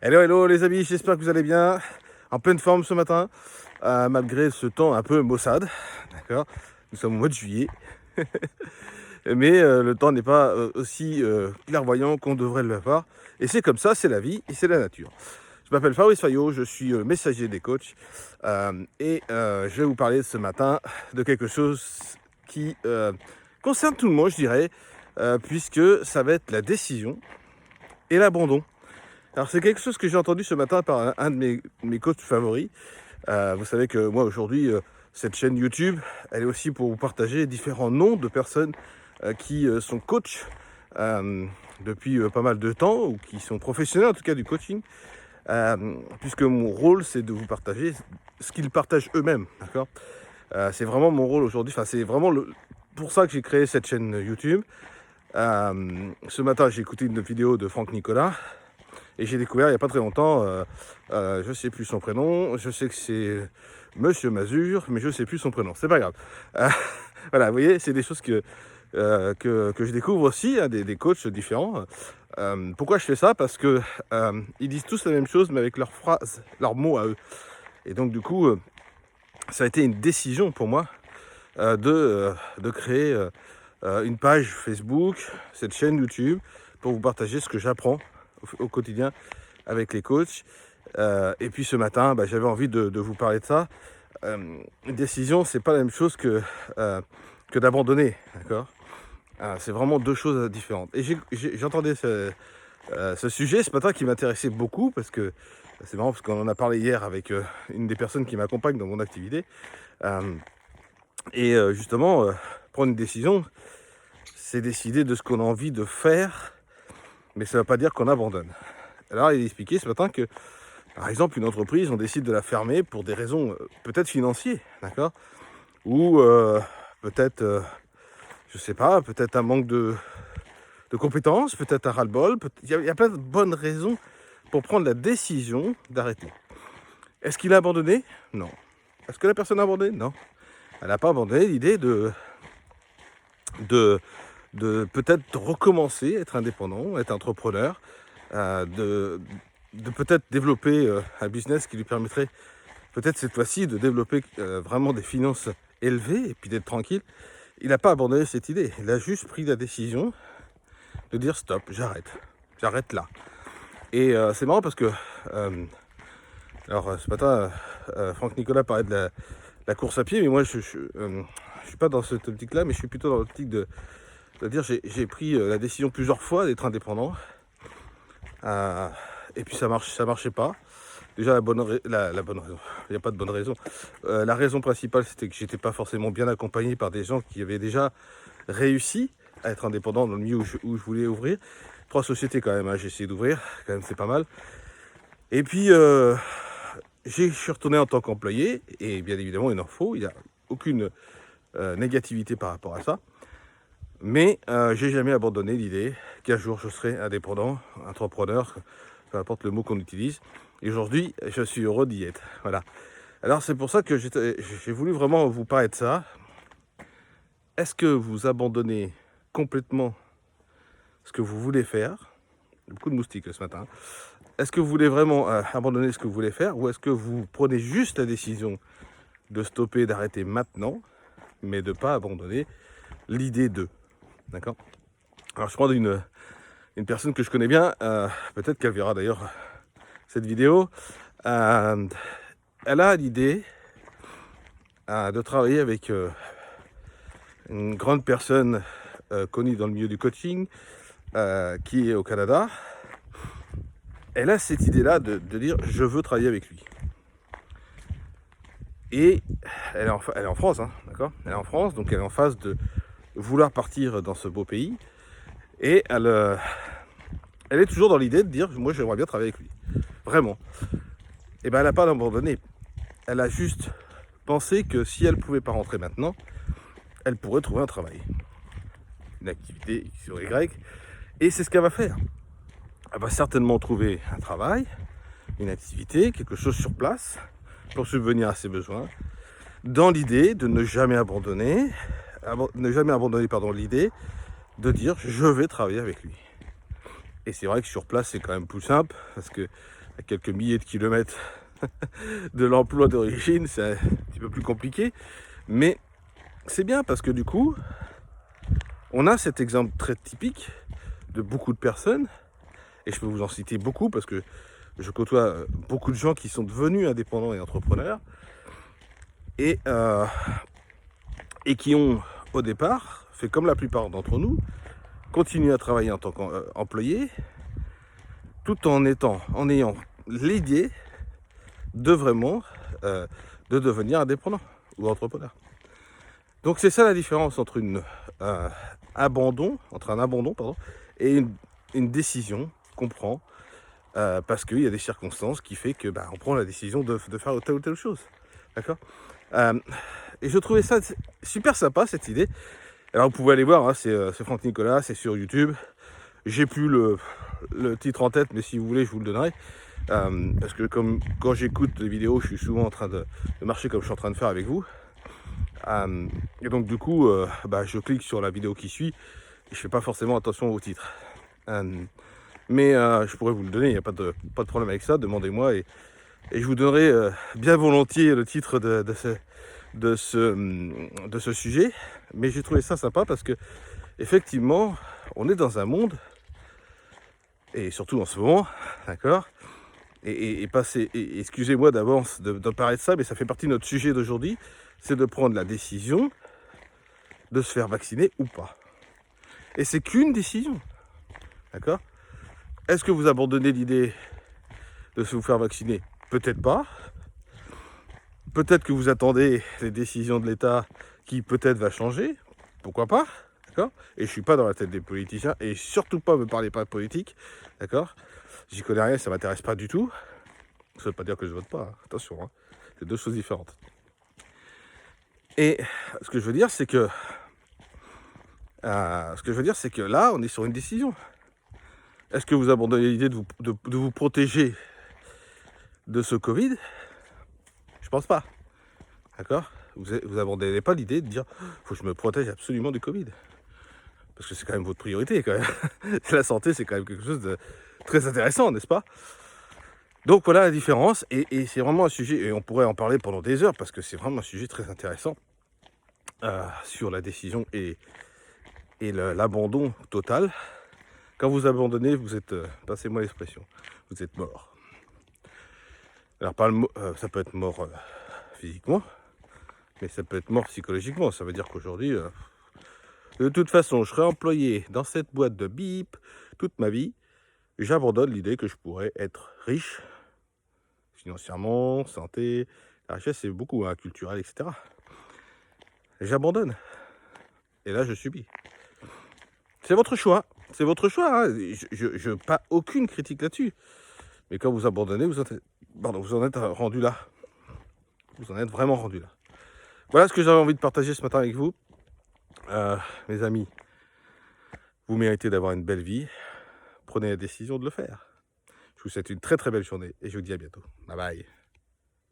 Hello, hello les amis, j'espère que vous allez bien. En pleine forme ce matin, malgré ce temps un peu maussade. D'accord. Nous sommes au mois de juillet. Mais le temps n'est pas aussi clairvoyant qu'on devrait l'avoir. Et c'est comme ça, c'est la vie et c'est la nature. Je m'appelle Fabrice Fayot, je suis messager des coachs. Je vais vous parler ce matin de quelque chose qui concerne tout le monde, je dirais, puisque ça va être la décision et l'abandon. Alors c'est quelque chose que j'ai entendu ce matin par un de mes coachs favoris. Vous savez que moi aujourd'hui, cette chaîne YouTube, elle est aussi pour vous partager différents noms de personnes qui sont coachs depuis pas mal de temps, ou qui sont professionnels en tout cas du coaching, puisque mon rôle c'est de vous partager ce qu'ils partagent eux-mêmes, d'accord. C'est vraiment mon rôle aujourd'hui, enfin c'est vraiment pour ça que j'ai créé cette chaîne YouTube. Ce matin j'ai écouté une vidéo de Franck Nicolas, et j'ai découvert il n'y a pas très longtemps, je ne sais plus son prénom, je sais que c'est Monsieur Mazur, mais je ne sais plus son prénom, c'est pas grave. Euh, voilà, vous voyez, c'est des choses que je découvre aussi, hein, des coachs différents. Pourquoi je fais ça? Parce que ils disent tous la même chose, mais avec leurs phrases, leurs mots à eux. Et donc du coup, ça a été une décision pour moi de créer une page Facebook, cette chaîne YouTube, pour vous partager ce que j'apprends au quotidien avec les coachs. Et puis ce matin, j'avais envie de vous parler de ça. Une décision, c'est pas la même chose que d'abandonner, d'accord. C'est vraiment deux choses différentes. Et j'entendais ce sujet ce matin qui m'intéressait beaucoup, parce que c'est marrant, parce qu'on en a parlé hier avec une des personnes qui m'accompagne dans mon activité. Justement, prendre une décision, c'est décider de ce qu'on a envie de faire, mais ça ne veut pas dire qu'on abandonne. Alors il expliquait ce matin que, par exemple, une entreprise, on décide de la fermer pour des raisons peut-être financières, d'accord, ou peut-être, je sais pas, peut-être un manque de compétences, peut-être un ras-le-bol, il y a plein de bonnes raisons pour prendre la décision d'arrêter. Est-ce qu'il a abandonné? Non. Est-ce que la personne a abandonné? Non. Elle n'a pas abandonné l'idée de peut-être recommencer, être indépendant, être entrepreneur, de peut-être développer un business qui lui permettrait peut-être cette fois-ci de développer vraiment des finances élevées et puis d'être tranquille. Il n'a pas abandonné cette idée, il a juste pris la décision de dire stop, j'arrête là. Et c'est marrant parce que ce matin Franck Nicolas parlait de la course à pied, mais moi je suis pas dans cette optique là, mais je suis plutôt dans l'optique de dire j'ai pris la décision plusieurs fois d'être indépendant, et puis ça marchait pas. Déjà la bonne raison, il n'y a pas de bonne raison. La raison principale, c'était que j'étais pas forcément bien accompagné par des gens qui avaient déjà réussi à être indépendant dans le milieu où je voulais ouvrir. 3 sociétés quand même, hein, j'ai essayé d'ouvrir, quand même c'est pas mal. Et puis je suis retourné en tant qu'employé, et bien évidemment il en faut, il n'y a aucune négativité par rapport à ça. Mais j'ai jamais abandonné l'idée qu'un jour je serai indépendant, entrepreneur, peu importe le mot qu'on utilise. Et aujourd'hui, je suis heureux d'y être. Voilà. Alors c'est pour ça que j'ai voulu vraiment vous parler de ça. Est-ce que vous abandonnez complètement ce que vous voulez faire? Il y a beaucoup de moustiques ce matin. Est-ce que vous voulez vraiment abandonner ce que vous voulez faire, ou est-ce que vous prenez juste la décision de stopper, d'arrêter maintenant, mais de ne pas abandonner l'idée de... D'accord. Alors je prends une personne que je connais bien, peut-être qu'elle verra d'ailleurs cette vidéo. Elle a l'idée de travailler avec une grande personne connue dans le milieu du coaching, qui est au Canada. Elle a cette idée-là de dire je veux travailler avec lui. Et elle est en France, hein, d'accord. Elle est en France, donc elle est en phase de vouloir partir dans ce beau pays. Et elle est toujours dans l'idée de dire moi j'aimerais bien travailler avec lui. Vraiment. Et elle n'a pas abandonné. Elle a juste pensé que si elle ne pouvait pas rentrer maintenant, elle pourrait trouver un travail. Une activité sur Y. Et c'est ce qu'elle va faire. Elle va certainement trouver un travail, une activité, quelque chose sur place pour subvenir à ses besoins, dans l'idée de ne jamais abandonner l'idée de dire je vais travailler avec lui. Et c'est vrai que sur place c'est quand même plus simple, parce que à quelques milliers de kilomètres de l'emploi d'origine, c'est un petit peu plus compliqué. Mais c'est bien parce que du coup, on a cet exemple très typique de beaucoup de personnes, et je peux vous en citer beaucoup parce que je côtoie beaucoup de gens qui sont devenus indépendants et entrepreneurs, et qui ont au départ fait comme la plupart d'entre nous, continué à travailler en tant qu'employé, tout en ayant l'idée de vraiment de devenir indépendant ou entrepreneur. Donc c'est ça la différence entre un abandon et une décision qu'on prend parce qu'il y a des circonstances qui fait que on prend la décision de faire telle ou telle chose. D'accord. Et je trouvais ça super sympa, cette idée. Alors vous pouvez aller voir, hein, c'est Franck Nicolas, c'est sur YouTube. J'ai plus le titre en tête, mais si vous voulez, je vous le donnerai. Parce que quand j'écoute des vidéos, je suis souvent en train de marcher comme je suis en train de faire avec vous. Et donc du coup, je clique sur la vidéo qui suit et je fais pas forcément attention au titre. Mais je pourrais vous le donner, il n'y a pas de problème avec ça, demandez-moi et je vous donnerai bien volontiers le titre de ce sujet. Mais j'ai trouvé ça sympa parce que effectivement, on est dans un monde, et surtout en ce moment, d'accord, excusez-moi d'avance de parler de ça, mais ça fait partie de notre sujet d'aujourd'hui, c'est de prendre la décision de se faire vacciner ou pas. Et c'est qu'une décision, d'accord. Est-ce que vous abandonnez l'idée de vous faire vacciner? Peut-être pas. Peut-être que vous attendez les décisions de l'État qui peut-être va changer. Pourquoi pas, d'accord. Et je suis pas dans la tête des politiciens, et surtout pas, me parlez pas de politique, d'accord. J'y connais rien, ça m'intéresse pas du tout. Ça veut pas dire que je vote pas, hein. Attention, hein. C'est deux choses différentes. Et ce que je veux dire, c'est que là, on est sur une décision. Est-ce que vous abandonnez l'idée de vous protéger de ce Covid? Je pense pas, d'accord. Vous abandonnez pas l'idée de dire faut que je me protège absolument du Covid, parce que c'est quand même votre priorité, quand même. La santé, c'est quand même quelque chose de très intéressant, n'est-ce pas? Donc voilà la différence, et c'est vraiment un sujet, et on pourrait en parler pendant des heures, parce que c'est vraiment un sujet très intéressant sur la décision et l'abandon total. Quand vous abandonnez, vous êtes, passez-moi l'expression, vous êtes mort. Alors ça peut être mort physiquement, mais ça peut être mort psychologiquement. Ça veut dire qu'aujourd'hui, de toute façon, je serai employé dans cette boîte de bip toute ma vie. J'abandonne l'idée que je pourrais être riche, financièrement, santé. La richesse, c'est beaucoup, hein, culturel, etc. J'abandonne. Et là, je subis. C'est votre choix. C'est votre choix. Hein. Je pas aucune critique là-dessus. Mais quand vous abandonnez, vous en êtes rendu là. Vous en êtes vraiment rendu là. Voilà ce que j'avais envie de partager ce matin avec vous. Mes amis, vous méritez d'avoir une belle vie. Prenez la décision de le faire. Je vous souhaite une très très belle journée et je vous dis à bientôt. Bye bye.